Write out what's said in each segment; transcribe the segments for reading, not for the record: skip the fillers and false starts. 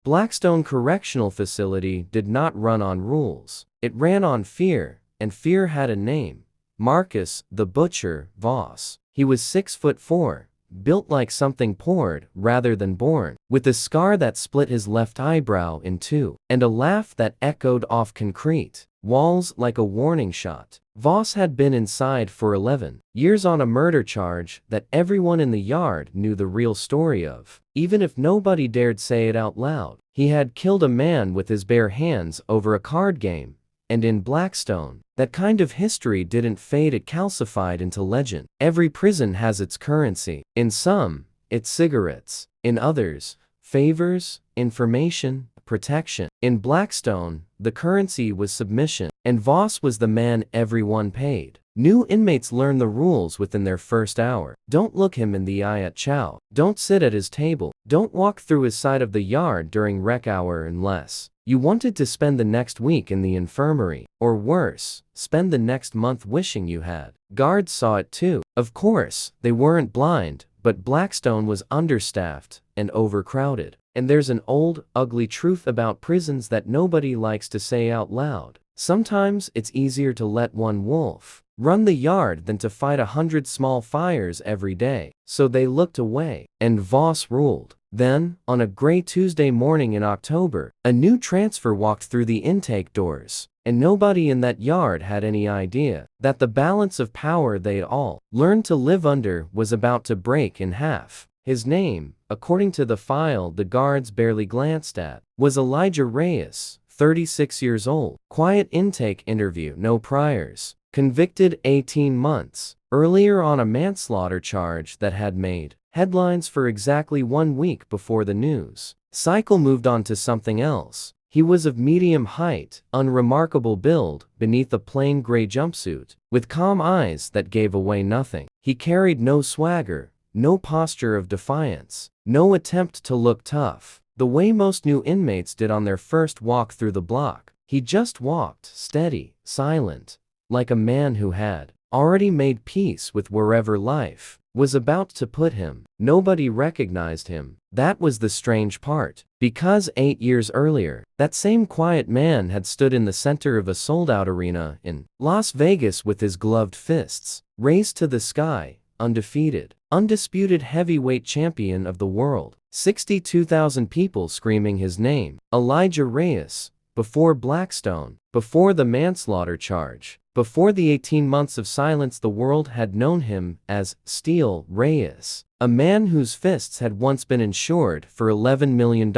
Blackstone Correctional Facility did not run on rules. It ran on fear, and fear had a name. Marcus, the butcher, Voss. He was 6'4", built like something poured rather than born, with a scar that split his left eyebrow in two, and a laugh that echoed off concrete walls like a warning shot. Voss had been inside for 11 years on a murder charge that everyone in the yard knew the real story of, even if nobody dared say it out loud. He had killed a man with his bare hands over a card game, and in Blackstone, that kind of history didn't fade, it calcified into legend. Every prison has its currency. In some, it's cigarettes. In others, favors, information, protection. In Blackstone, the currency was submission, and Voss was the man everyone paid. New inmates learn the rules within their first hour. Don't look him in the eye at chow. Don't sit at his table. Don't walk through his side of the yard during rec hour unless you wanted to spend the next week in the infirmary, or worse, spend the next month wishing you had. Guards saw it too. Of course, they weren't blind, but Blackstone was understaffed and overcrowded. And there's an old, ugly truth about prisons that nobody likes to say out loud. Sometimes it's easier to let one wolf run the yard than to fight 100 small fires every day. So they looked away, and Voss ruled. Then, on a gray Tuesday morning in October, a new transfer walked through the intake doors, and nobody in that yard had any idea that the balance of power they'd all learned to live under was about to break in half. His name, according to the file the guards barely glanced at, was Elijah Reyes, 36 years old. Quiet intake interview, no priors. Convicted 18 months earlier on a manslaughter charge that had made headlines for exactly 1 week before the news cycle moved on to something else. He was of medium height, unremarkable build, beneath a plain gray jumpsuit, with calm eyes that gave away nothing. He carried no swagger, no posture of defiance, no attempt to look tough, the way most new inmates did on their first walk through the block. He just walked, steady, silent, like a man who had already made peace with wherever life was about to put him. Nobody recognized him. That was the strange part, because 8 years earlier, that same quiet man had stood in the center of a sold-out arena in Las Vegas with his gloved fists raised to the sky, undefeated, undisputed heavyweight champion of the world. 62,000 people screaming his name, Elijah Reyes, before Blackstone, before the manslaughter charge. Before the 18 months of silence, the world had known him as Steel Reyes, a man whose fists had once been insured for $11 million,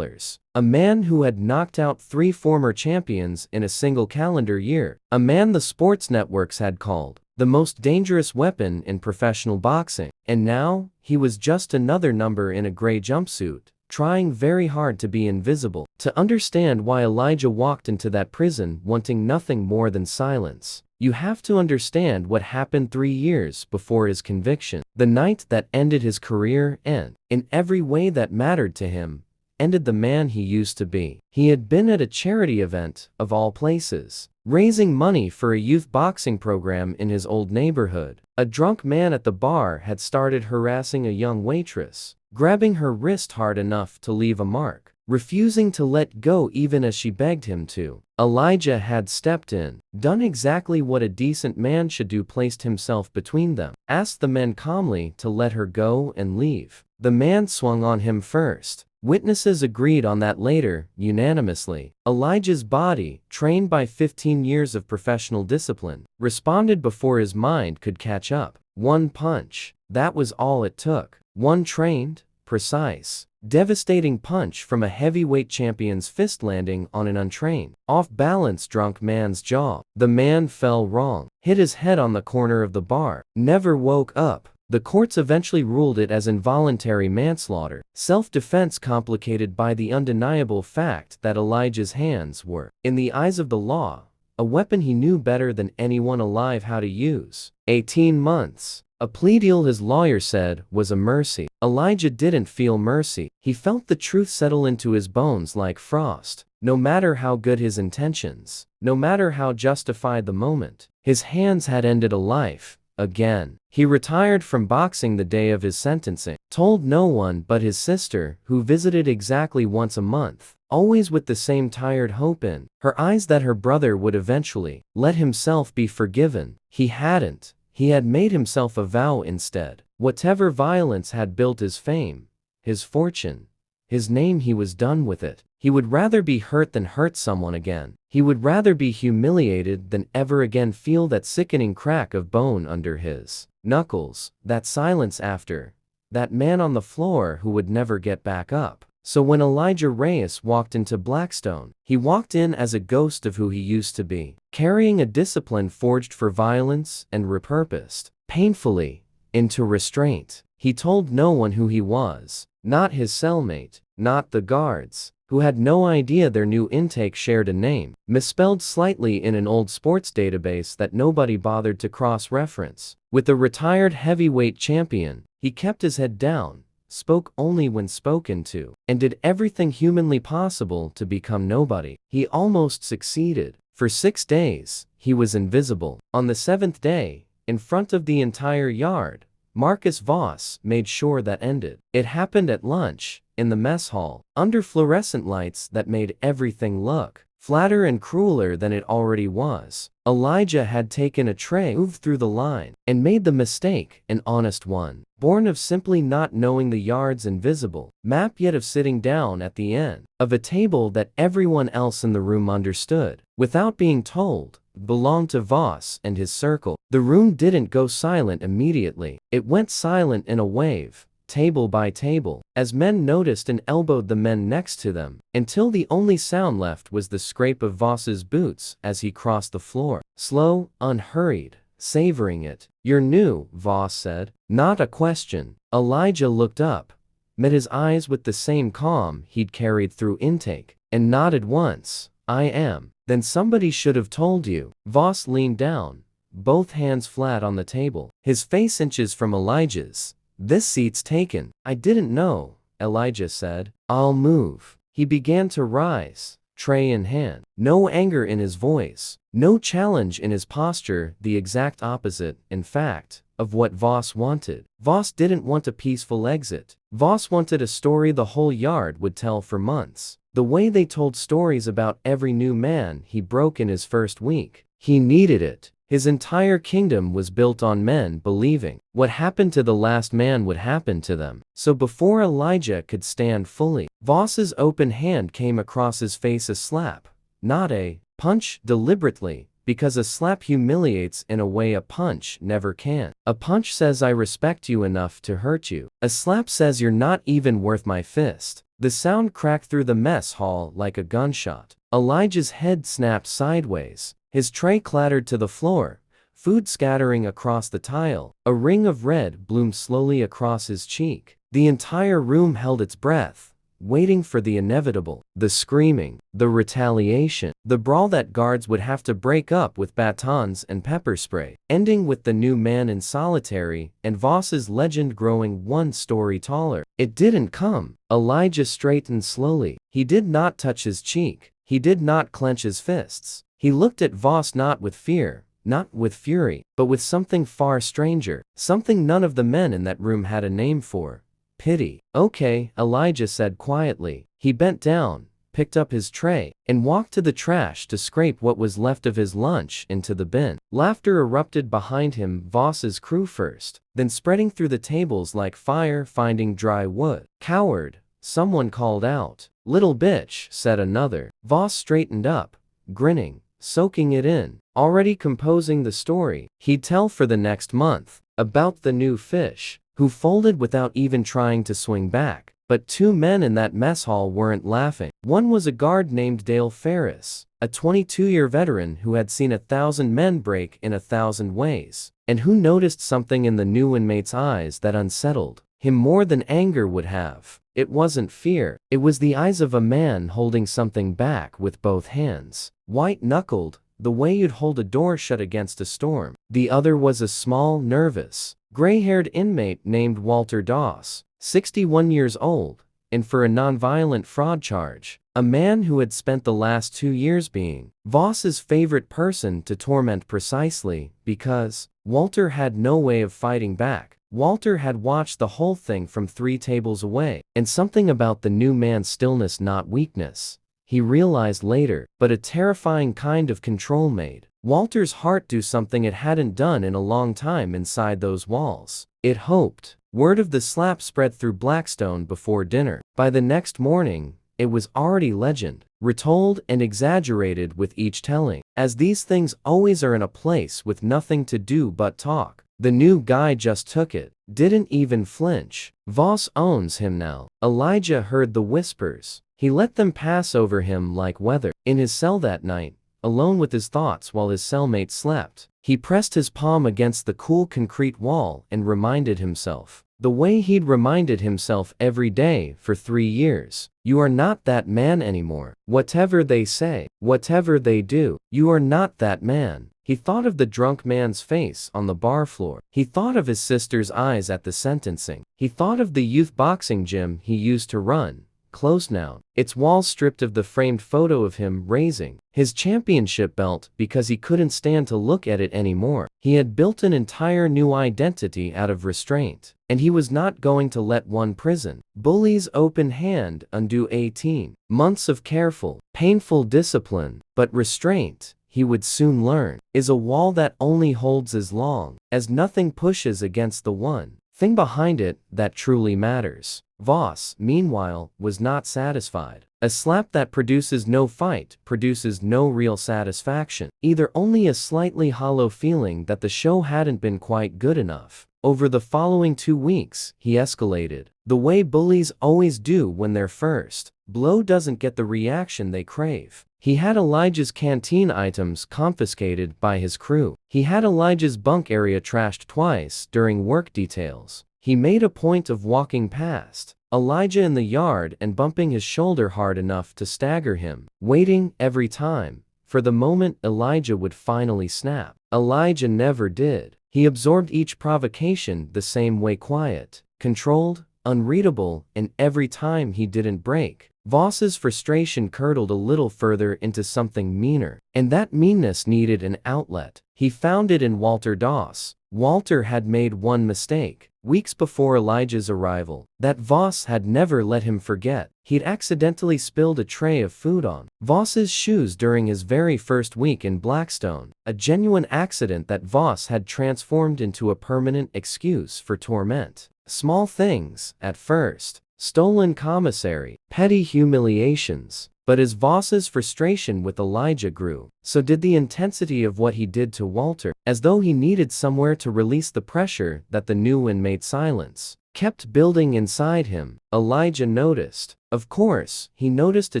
a man who had knocked out 3 former champions in a single calendar year, a man the sports networks had called the most dangerous weapon in professional boxing. And now, he was just another number in a gray jumpsuit, trying very hard to be invisible. To understand why Elijah walked into that prison wanting nothing more than silence, you have to understand what happened 3 years before his conviction. The night that ended his career and, in every way that mattered to him, ended the man he used to be. He had been at a charity event, of all places, raising money for a youth boxing program in his old neighborhood. A drunk man at the bar had started harassing a young waitress, grabbing her wrist hard enough to leave a mark, refusing to let go even as she begged him to. Elijah had stepped in, done exactly what a decent man should do, placed himself between them, asked the men calmly to let her go and leave. The man swung on him first. Witnesses agreed on that later, unanimously. Elijah's body, trained by 15 years of professional discipline, responded before his mind could catch up. One punch. That was all it took. One trained, precise, devastating punch from a heavyweight champion's fist landing on an untrained, off-balance drunk man's jaw. The man fell wrong, hit his head on the corner of the bar, never woke up. The courts eventually ruled it as involuntary manslaughter, self-defense complicated by the undeniable fact that Elijah's hands were, in the eyes of the law, a weapon he knew better than anyone alive how to use. 18 months. A plea deal, his lawyer said, was a mercy. Elijah didn't feel mercy. He felt the truth settle into his bones like frost. No matter how good his intentions, no matter how justified the moment, his hands had ended a life, again. He retired from boxing the day of his sentencing. Told no one but his sister, who visited exactly once a month, always with the same tired hope in her eyes that her brother would eventually let himself be forgiven. He hadn't. He had made himself a vow instead. Whatever violence had built his fame, his fortune, his name, he was done with it. He would rather be hurt than hurt someone again. He would rather be humiliated than ever again feel that sickening crack of bone under his knuckles, that silence after that man on the floor who would never get back up. So when Elijah Reyes walked into Blackstone, he walked in as a ghost of who he used to be, carrying a discipline forged for violence and repurposed, painfully, into restraint. He told no one who he was, not his cellmate, not the guards, who had no idea their new intake shared a name, misspelled slightly in an old sports database that nobody bothered to cross-reference. With a retired heavyweight champion, he kept his head down, spoke only when spoken to, and did everything humanly possible to become nobody. He almost succeeded. For 6 days, he was invisible. On the 7th day, in front of the entire yard, Marcus Voss made sure that ended. It happened at lunch, in the mess hall, under fluorescent lights that made everything look flatter and crueler than it already was. Elijah had taken a tray, moved through the line, and made the mistake, an honest one, born of simply not knowing the yard's invisible map, yet of sitting down at the end of a table that everyone else in the room understood, without being told, belonged to Voss and his circle. The room didn't go silent immediately. It went silent in a wave, table by table, as men noticed and elbowed the men next to them, until the only sound left was the scrape of Voss's boots as he crossed the floor. Slow, unhurried, savoring it. "You're new," Voss said. Not a question. Elijah looked up, met his eyes with the same calm he'd carried through intake, and nodded once. "I am." "Then somebody should have told you." Voss leaned down, both hands flat on the table, his face inches from Elijah's. "This seat's taken." "I didn't know," Elijah said. "I'll move." He began to rise, tray in hand. No anger in his voice, no challenge in his posture, the exact opposite, in fact, of what Voss wanted. Voss didn't want a peaceful exit. Voss wanted a story the whole yard would tell for months. The way they told stories about every new man he broke in his first week. He needed it. His entire kingdom was built on men believing what happened to the last man would happen to them. So before Elijah could stand fully, Voss's open hand came across his face, a slap, not a punch, deliberately, because a slap humiliates in a way a punch never can. A punch says, "I respect you enough to hurt you." A slap says, "You're not even worth my fist." The sound cracked through the mess hall like a gunshot. Elijah's head snapped sideways. His tray clattered to the floor, food scattering across the tile. A ring of red bloomed slowly across his cheek. The entire room held its breath, waiting for the inevitable. The screaming, the retaliation, the brawl that guards would have to break up with batons and pepper spray, ending with the new man in solitary and Voss's legend growing one story taller. It didn't come. Elijah straightened slowly. He did not touch his cheek. He did not clench his fists. He looked at Voss not with fear, not with fury, but with something far stranger, something none of the men in that room had a name for. Pity. "Okay," Elijah said quietly. He bent down, picked up his tray, and walked to the trash to scrape what was left of his lunch into the bin. Laughter erupted behind him, Voss's crew first, then spreading through the tables like fire finding dry wood. "Coward," someone called out. "Little bitch," said another. Voss straightened up, grinning, soaking it in, already composing the story he'd tell for the next month, about the new fish, who folded without even trying to swing back. But 2 men in that mess hall weren't laughing. One was a guard named Dale Ferris, a 22-year veteran who had seen 1,000 men break in 1,000 ways, and who noticed something in the new inmate's eyes that unsettled him more than anger would have. It wasn't fear. It was the eyes of a man holding something back with both hands, white-knuckled, the way you'd hold a door shut against a storm. The other was a small, nervous, gray-haired inmate named Walter Doss, 61 years old, and for a nonviolent fraud charge, a man who had spent the last 2 years being Voss's favorite person to torment precisely because Walter had no way of fighting back. Walter had watched the whole thing from 3 tables away, and something about the new man's stillness, not weakness, he realized later, but a terrifying kind of control made Walter's heart do something it hadn't done in a long time inside those walls. It hoped. Word of the slap spread through Blackstone before dinner. By the next morning, it was already legend, retold and exaggerated with each telling, as these things always are in a place with nothing to do but talk. The new guy just took it, didn't even flinch. Voss owns him now. Elijah heard the whispers. He let them pass over him like weather. In his cell that night, alone with his thoughts while his cellmate slept, he pressed his palm against the cool concrete wall and reminded himself, the way he'd reminded himself every day for 3 years, you are not that man anymore. Whatever they say, whatever they do, you are not that man. He thought of the drunk man's face on the bar floor. He thought of his sister's eyes at the sentencing. He thought of the youth boxing gym he used to run, closed now, its walls stripped of the framed photo of him raising his championship belt because he couldn't stand to look at it anymore. He had built an entire new identity out of restraint, and he was not going to let one prison bully's open hand undo 18 months of careful, painful discipline. But restraint, he would soon learn, is a wall that only holds as long as nothing pushes against the one thing behind it that truly matters. Voss, meanwhile, was not satisfied. A slap that produces no fight produces no real satisfaction, either only a slightly hollow feeling that the show hadn't been quite good enough. Over the following 2 weeks, he escalated, the way bullies always do when their first blow doesn't get the reaction they crave. He had Elijah's canteen items confiscated by his crew. He had Elijah's bunk area trashed twice during work details. He made a point of walking past Elijah in the yard and bumping his shoulder hard enough to stagger him, waiting every time for the moment Elijah would finally snap. Elijah never did. He absorbed each provocation the same way, quiet, controlled, unreadable, and every time he didn't break, Voss's frustration curdled a little further into something meaner, and that meanness needed an outlet. He found it in Walter Doss. Walter had made one mistake weeks before Elijah's arrival that Voss had never let him forget. He'd accidentally spilled a tray of food on Voss's shoes during his very first week in Blackstone, a genuine accident that Voss had transformed into a permanent excuse for torment. Small things, at first, stolen commissary, petty humiliations. But as Voss's frustration with Elijah grew, so did the intensity of what he did to Walter, as though he needed somewhere to release the pressure that the new inmate silence kept building inside him. Elijah noticed. Of course, he noticed a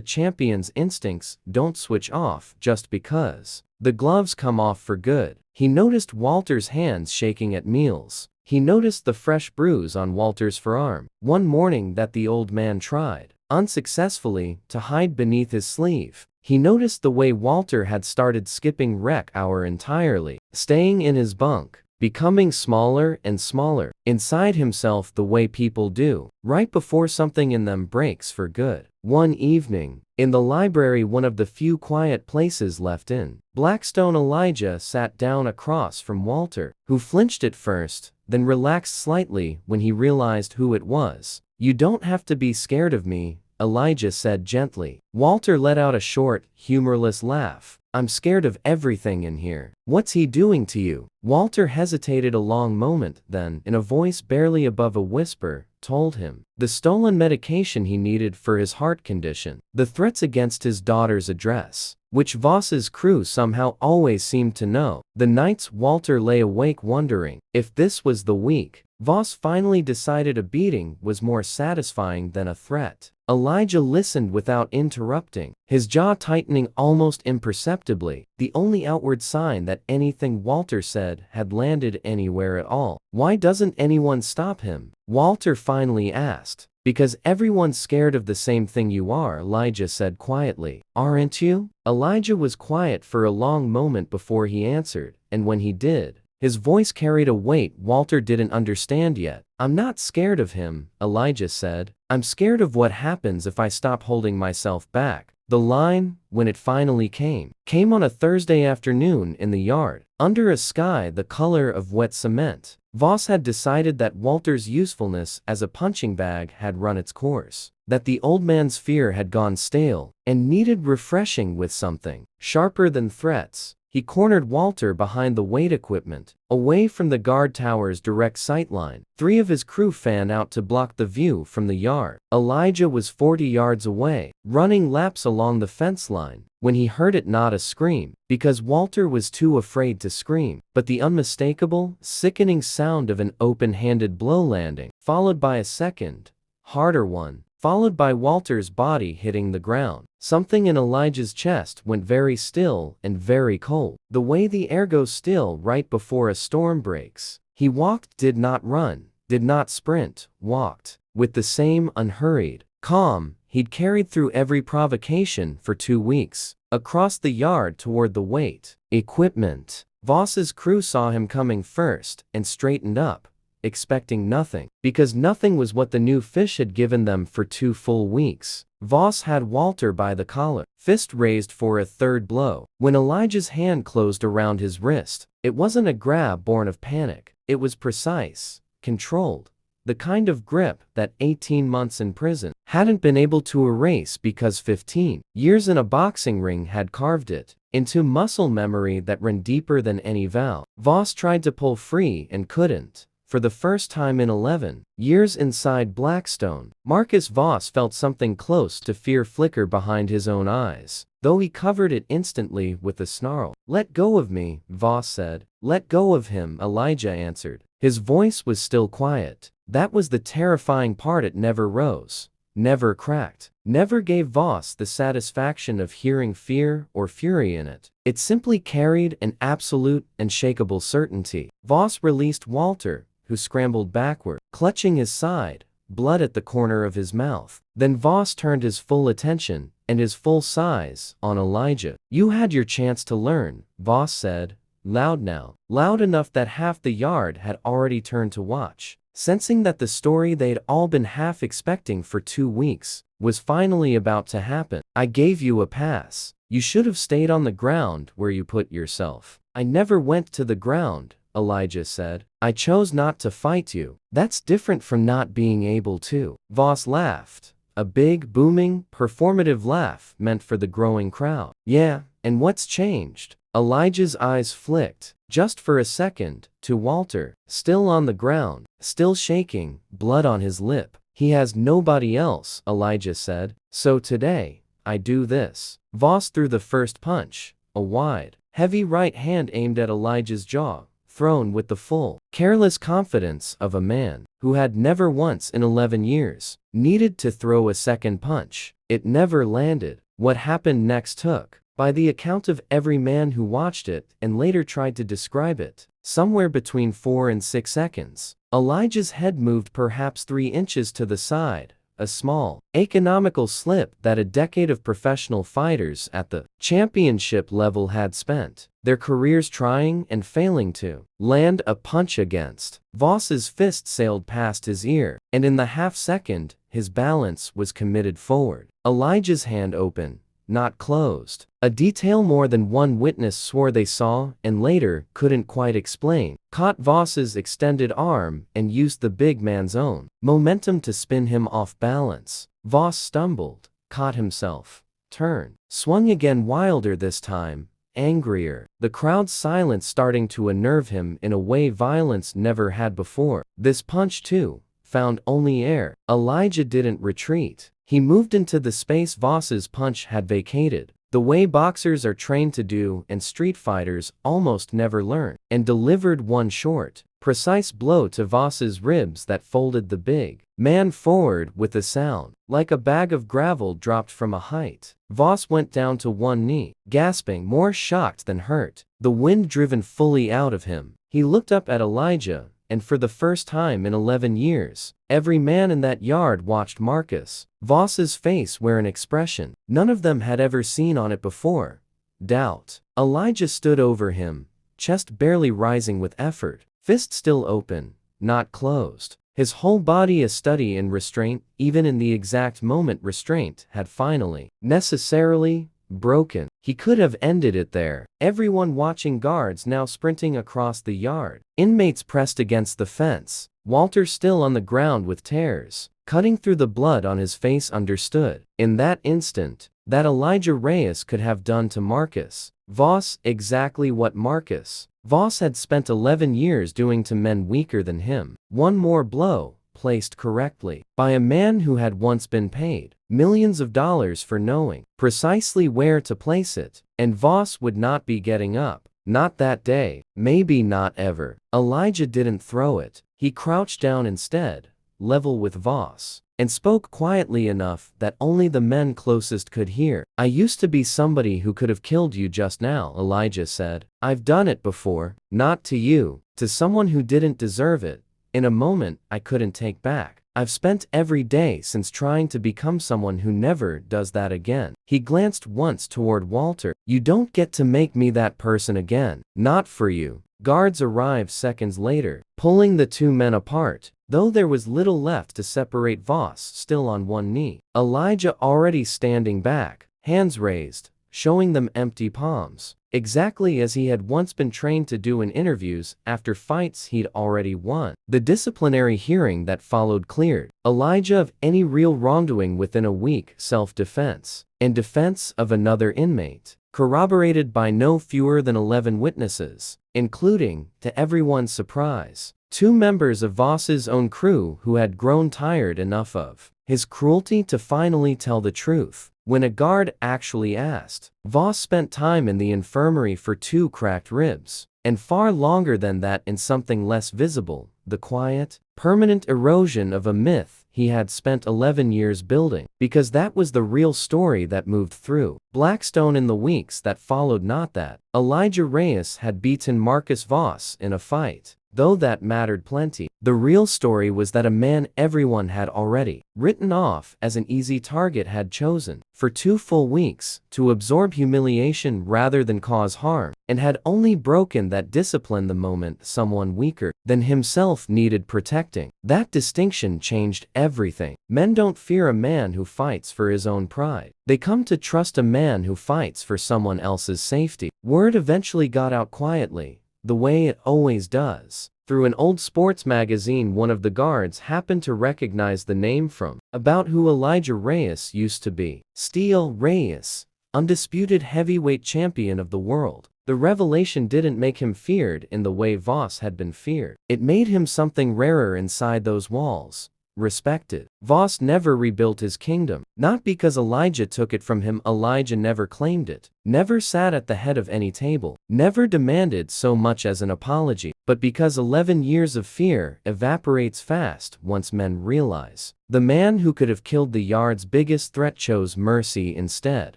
champion's instincts don't switch off just because the gloves come off for good. He noticed Walter's hands shaking at meals. He noticed the fresh bruise on Walter's forearm. One morning that the old man tried, unsuccessfully, to hide beneath his sleeve. He noticed the way Walter had started skipping rec hour entirely, staying in his bunk, becoming smaller and smaller inside himself the way people do, right before something in them breaks for good. One evening, in the library, one of the few quiet places left in Blackstone, Elijah sat down across from Walter, who flinched at first, then relaxed slightly when he realized who it was. You don't have to be scared of me, Elijah said gently. Walter let out a short, humorless laugh. I'm scared of everything in here. What's he doing to you? Walter hesitated a long moment, then, in a voice barely above a whisper, told him the stolen medication he needed for his heart condition, the threats against his daughter's address, which Voss's crew somehow always seemed to know. The nights Walter lay awake wondering if this was the week Voss finally decided a beating was more satisfying than a threat. Elijah listened without interrupting, his jaw tightening almost imperceptibly, the only outward sign that anything Walter said had landed anywhere at all. Why doesn't anyone stop him? Walter finally asked. Because everyone's scared of the same thing you are, Elijah said quietly. Aren't you? Elijah was quiet for a long moment before he answered, and when he did, His voice carried a weight Walter didn't understand yet. "I'm not scared of him," Elijah said. "I'm scared of what happens if I stop holding myself back." The line, when it finally came on a Thursday afternoon in the yard, under a sky the color of wet cement. Voss had decided that Walter's usefulness as a punching bag had run its course, that the old man's fear had gone stale and needed refreshing with something sharper than threats. He cornered Walter behind the weight equipment, away from the guard tower's direct sightline. 3 of his crew fanned out to block the view from the yard. Elijah was 40 yards away, running laps along the fence line, when he heard it, not a scream, because Walter was too afraid to scream, but the unmistakable, sickening sound of an open-handed blow landing, followed by a second, harder one, followed by Walter's body hitting the ground. Something in Elijah's chest went very still and very cold, the way the air goes still right before a storm breaks. He walked, did not run, did not sprint, walked, with the same unhurried calm he'd carried through every provocation for 2 weeks, across the yard toward the weight equipment. Voss's crew saw him coming first and straightened up, expecting nothing, because nothing was what the new fish had given them for 2 full weeks. Voss had Walter by the collar, fist raised for a third blow. When Elijah's hand closed around his wrist, it wasn't a grab born of panic. It was precise, controlled, the kind of grip that 18 months in prison hadn't been able to erase, because 15 years in a boxing ring had carved it into muscle memory that ran deeper than any vow. Voss tried to pull free and couldn't. For the first time in 11 years inside Blackstone, Marcus Voss felt something close to fear flicker behind his own eyes, though he covered it instantly with a snarl. "Let go of me," Voss said. "Let go of him," Elijah answered. His voice was still quiet. That was the terrifying part. It never rose, never cracked, never gave Voss the satisfaction of hearing fear or fury in it. It simply carried an absolute, unshakable certainty. Voss released Walter, who scrambled backward, clutching his side, blood at the corner of his mouth. Then Voss turned his full attention, and his full size, on Elijah. "You had your chance to learn," Voss said, loud now, loud enough that half the yard had already turned to watch, sensing that the story they'd all been half expecting for 2 weeks was finally about to happen. "I gave you a pass. You should have stayed on the ground where you put yourself." "I never went to the ground," Elijah said. "I chose not to fight you." "That's different from not being able to." Voss laughed, a big, booming, performative laugh meant for the growing crowd. "Yeah, and what's changed?" Elijah's eyes flicked, just for a second, to Walter, still on the ground, still shaking, blood on his lip. "He has nobody else," Elijah said. "So today, I do this." Voss threw the first punch, a wide, heavy right hand aimed at Elijah's jaw, thrown with the full, careless confidence of a man who had never once in 11 years needed to throw a second punch. It never landed. What happened next took, by the account of every man who watched it and later tried to describe it, somewhere between 4 and 6 seconds. Elijah's head moved perhaps 3 inches to the side, a small, economical slip that a decade of professional fighters at the championship level had spent their careers trying and failing to land a punch against. Voss's fist sailed past his ear, and in the half-second, his balance was committed forward. Elijah's hand open, not closed. A detail more than one witness swore they saw, and later couldn't quite explain, caught Voss's extended arm and used the big man's own momentum to spin him off balance. Voss stumbled, caught himself, turned, swung again, wilder this time, angrier, the crowd's silence starting to unnerve him in a way violence never had before. This punch, too, found only air. Elijah didn't retreat. He moved into the space Voss's punch had vacated, the way boxers are trained to do and street fighters almost never learn, and delivered one short, precise blow to Voss's ribs that folded the big man forward with a sound like a bag of gravel dropped from a height. Voss went down to one knee, gasping, more shocked than hurt, the wind driven fully out of him. He looked up at Elijah, and for the first time in 11 years, every man in that yard watched Marcus Voss's face wear an expression none of them had ever seen on it before: doubt. Elijah stood over him, chest barely rising with effort, fist still open, not closed. His whole body a study in restraint, even in the exact moment restraint had finally, necessarily, broken. He could have ended it there. Everyone watching, guards now sprinting across the yard. Inmates pressed against the fence. Walter still on the ground with tears cutting through the blood on his face, understood in that instant that Elijah Reyes could have done to Marcus Voss exactly what Marcus Voss had spent 11 years doing to men weaker than him. One more blow, placed correctly by a man who had once been paid millions of dollars for knowing precisely where to place it, and Voss would not be getting up. Not that day, maybe not ever. Elijah didn't throw it. He crouched down instead, level with Voss, and spoke quietly enough that only the men closest could hear. "I used to be somebody who could have killed you just now," Elijah said. "I've done it before, not to you, to someone who didn't deserve it, in a moment I couldn't take back. I've spent every day since trying to become someone who never does that again." He glanced once toward Walter. "You don't get to make me that person again. Not for you." Guards arrived seconds later, pulling the two men apart, though there was little left to separate. Voss still on one knee, Elijah already standing back, hands raised, showing them empty palms, exactly as he had once been trained to do in interviews after fights he'd already won. The disciplinary hearing that followed cleared Elijah of any real wrongdoing within a week, self-defense, and defense of another inmate, corroborated by no fewer than 11 witnesses, including, to everyone's surprise, 2 members of Voss's own crew who had grown tired enough of his cruelty to finally tell the truth. When a guard actually asked, Voss spent time in the infirmary for 2 cracked ribs, and far longer than that in something less visible, the quiet, permanent erosion of a myth he had spent 11 years building, because that was the real story that moved through Blackstone in the weeks that followed. Not that Elijah Reyes had beaten Marcus Voss in a fight, though that mattered plenty. The real story was that a man everyone had already written off as an easy target had chosen, for 2 full weeks, to absorb humiliation rather than cause harm, and had only broken that discipline the moment someone weaker than himself needed protecting. That distinction changed everything. Men don't fear a man who fights for his own pride. They come to trust a man who fights for someone else's safety. Word eventually got out quietly, the way it always does. Through an old sports magazine one of the guards happened to recognize the name from about who Elijah Reyes used to be. Steel Reyes, undisputed heavyweight champion of the world. The revelation didn't make him feared in the way Voss had been feared. It made him something rarer inside those walls. Respected. Voss never rebuilt his kingdom, not because Elijah took it from him. Elijah never claimed it, never sat at the head of any table, never demanded so much as an apology, but because 11 years of fear evaporates fast once men realize the man who could have killed the yard's biggest threat chose mercy instead.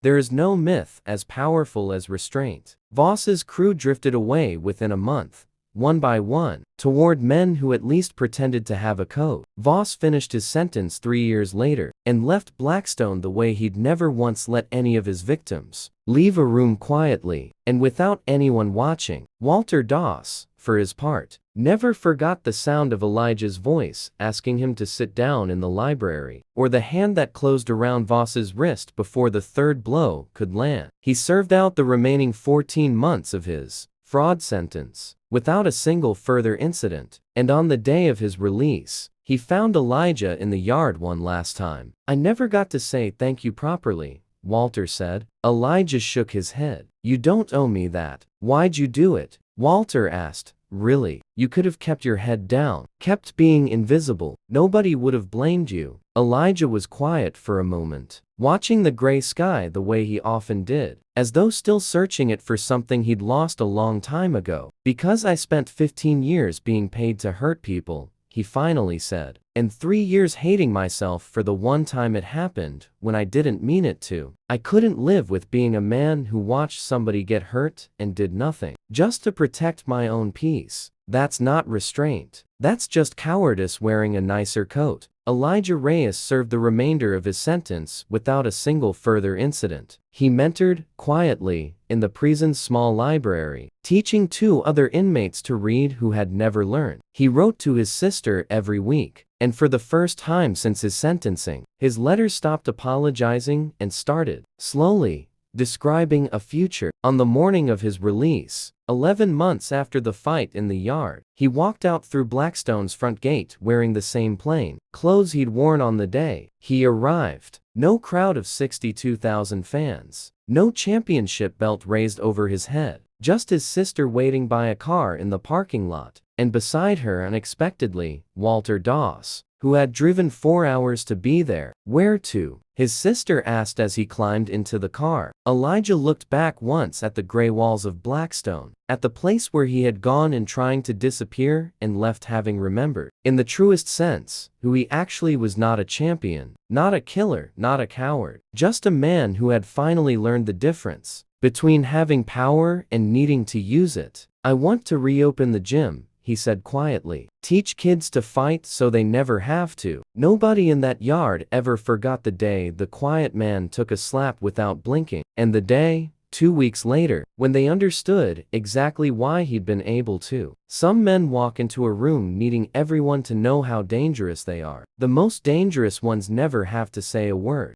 There is no myth as powerful as restraint. Voss's crew drifted away within a month, one by one, toward men who at least pretended to have a code. Voss finished his sentence 3 years later, and left Blackstone the way he'd never once let any of his victims leave a room quietly, and without anyone watching. Walter Doss, for his part, never forgot the sound of Elijah's voice asking him to sit down in the library, or the hand that closed around Voss's wrist before the 3rd blow could land. He served out the remaining 14 months of his fraud sentence without a single further incident, and on the day of his release, he found Elijah in the yard one last time. "I never got to say thank you properly," Walter said. Elijah shook his head. "You don't owe me that." "Why'd you do it?" Walter asked. "Really, you could have kept your head down, kept being invisible. Nobody would have blamed you." Elijah was quiet for a moment, watching the gray sky the way he often did, as though still searching it for something he'd lost a long time ago. "Because I spent 15 years being paid to hurt people," he finally said, "and 3 years hating myself for the one time it happened when I didn't mean it to. I couldn't live with being a man who watched somebody get hurt and did nothing, just to protect my own peace. That's not restraint. That's just cowardice wearing a nicer coat." Elijah Reyes served the remainder of his sentence without a single further incident. He mentored, quietly, in the prison's small library, teaching 2 other inmates to read who had never learned. He wrote to his sister every week, and for the first time since his sentencing, his letters stopped apologizing and started, slowly, describing a future. On the morning of his release, 11 months after the fight in the yard, he walked out through Blackstone's front gate wearing the same plain clothes he'd worn on the day he arrived. No crowd of 62,000 fans. No championship belt raised over his head. Just his sister waiting by a car in the parking lot. And beside her, unexpectedly, Walter Voss, who had driven 4 hours to be there. "Where to?" his sister asked as he climbed into the car. Elijah looked back once at the gray walls of Blackstone, at the place where he had gone in trying to disappear and left having remembered, in the truest sense, who he actually was. Not a champion, not a killer, not a coward, just a man who had finally learned the difference between having power and needing to use it. "I want to reopen the gym," he said quietly. "Teach kids to fight so they never have to." Nobody in that yard ever forgot the day the quiet man took a slap without blinking, and the day, 2 weeks later, when they understood exactly why he'd been able to. Some men walk into a room needing everyone to know how dangerous they are. The most dangerous ones never have to say a word.